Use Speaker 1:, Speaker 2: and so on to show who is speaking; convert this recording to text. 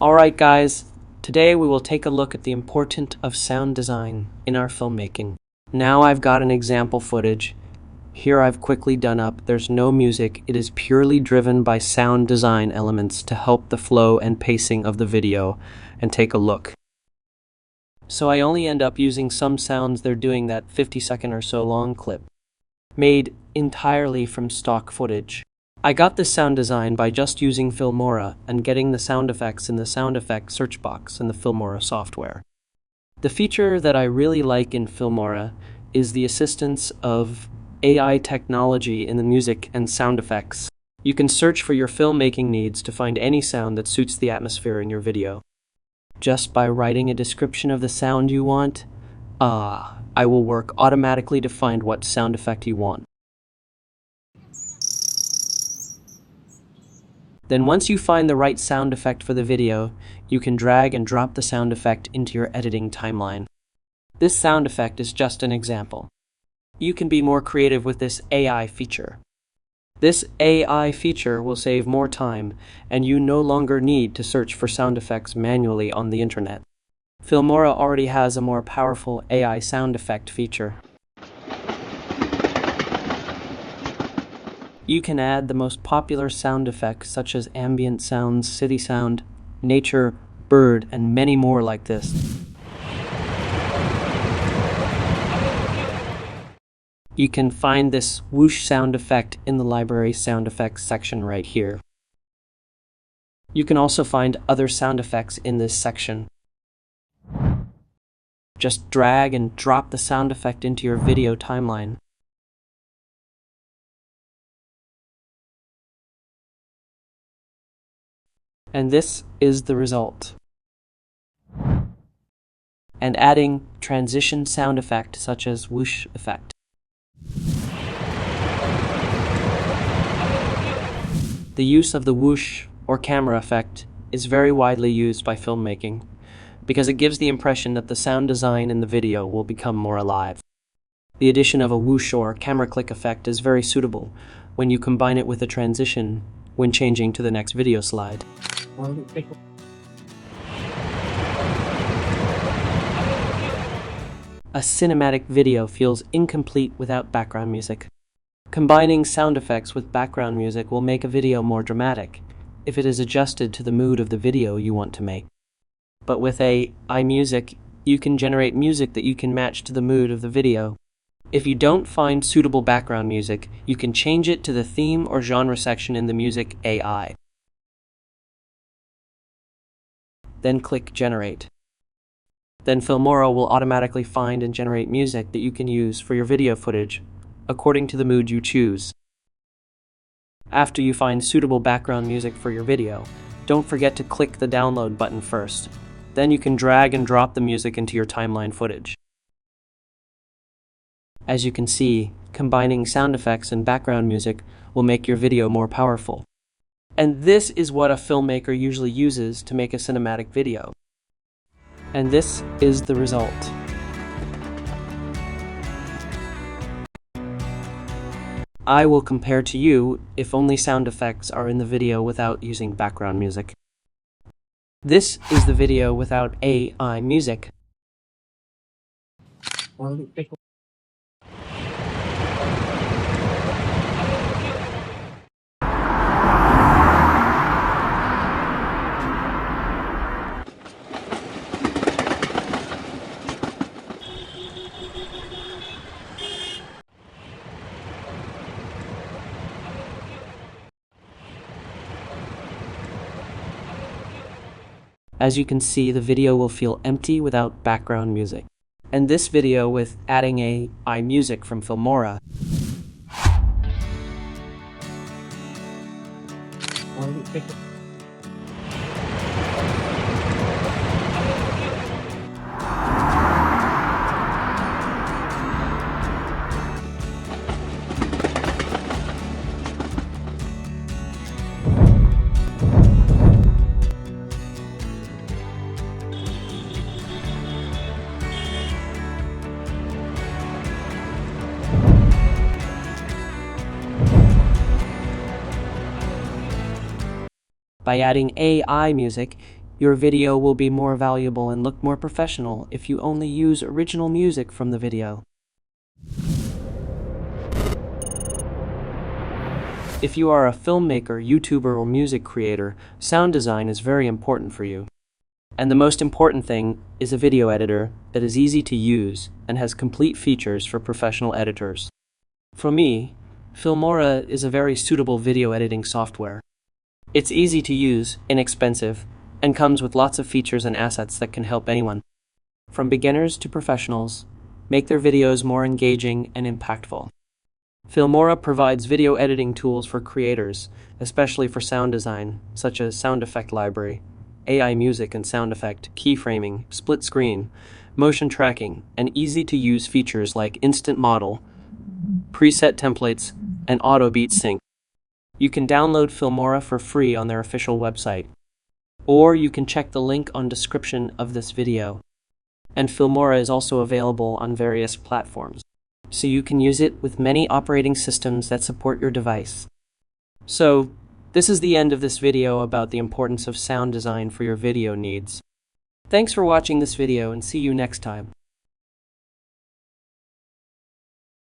Speaker 1: Alright guys, today we will take a look at the importance of sound design in our filmmaking. Now I've got an example footage. Here I've quickly done up, there's no music, it is purely driven by sound design elements to help the flow and pacing of the video, and take a look. So I only end up using some sounds they're doing that 50-second or so long clip, made entirely from stock footage. I got this sound design by just using Filmora and getting the sound effects in the sound effects search box in the Filmora software. The feature that I really like in Filmora is the assistance of AI technology in the music and sound effects. You can search for your filmmaking needs to find any sound that suits the atmosphere in your video. Just by writing a description of the sound you want, I will work automatically to find what sound effect you want. Then once you find the right sound effect for the video, you can drag and drop the sound effect into your editing timeline. This sound effect is just an example. You can be more creative with this AI feature. This AI feature will save more time, and you no longer need to search for sound effects manually on the internet. Filmora already has a more powerful AI sound effect feature. You can add the most popular sound effects such as ambient sounds, city sound, nature, bird, and many more like this. You can find this whoosh sound effect in the library sound effects section right here. You can also find other sound effects in this section. Just drag and drop the sound effect into your video timeline. And this is the result. And adding transition sound effect such as whoosh effect. The use of the whoosh or camera effect is very widely used by filmmaking because it gives the impression that the sound design in the video will become more alive. The addition of a whoosh or camera click effect is very suitable when you combine it with a transition when changing to the next video slide. A cinematic video feels incomplete without background music. Combining sound effects with background music will make a video more dramatic if it is adjusted to the mood of the video you want to make. But with iMusic, you can generate music that you can match to the mood of the video. If you don't find suitable background music, you can change it to the theme or genre section in the Music AI. Then click Generate. Then Filmora will automatically find and generate music that you can use for your video footage, according to the mood you choose. After you find suitable background music for your video, don't forget to click the download button first. Then you can drag and drop the music into your timeline footage. As you can see, combining sound effects and background music will make your video more powerful. And this is what a filmmaker usually uses to make a cinematic video. And this is the result. I will compare to you if only sound effects are in the video without using background music. This is the video without AI music. As you can see, the video will feel empty without background music. And this video with adding iMusic from Filmora By adding AI music, your video will be more valuable and look more professional if you only use original music from the video. If you are a filmmaker, YouTuber, or music creator, sound design is very important for you. And the most important thing is a video editor that is easy to use and has complete features for professional editors. For me, Filmora is a very suitable video editing software. It's easy to use, inexpensive, and comes with lots of features and assets that can help anyone, from beginners to professionals, make their videos more engaging and impactful. Filmora provides video editing tools for creators, especially for sound design, such as sound effect library, AI music and sound effect, keyframing, split screen, motion tracking, and easy-to-use features like instant model, preset templates, and auto beat sync. You can download Filmora for free on their official website, or you can check the link on description of this video. And Filmora is also available on various platforms, so you can use it with many operating systems that support your device. So, this is the end of this video about the importance of sound design for your video needs. Thanks for watching this video and see you next time.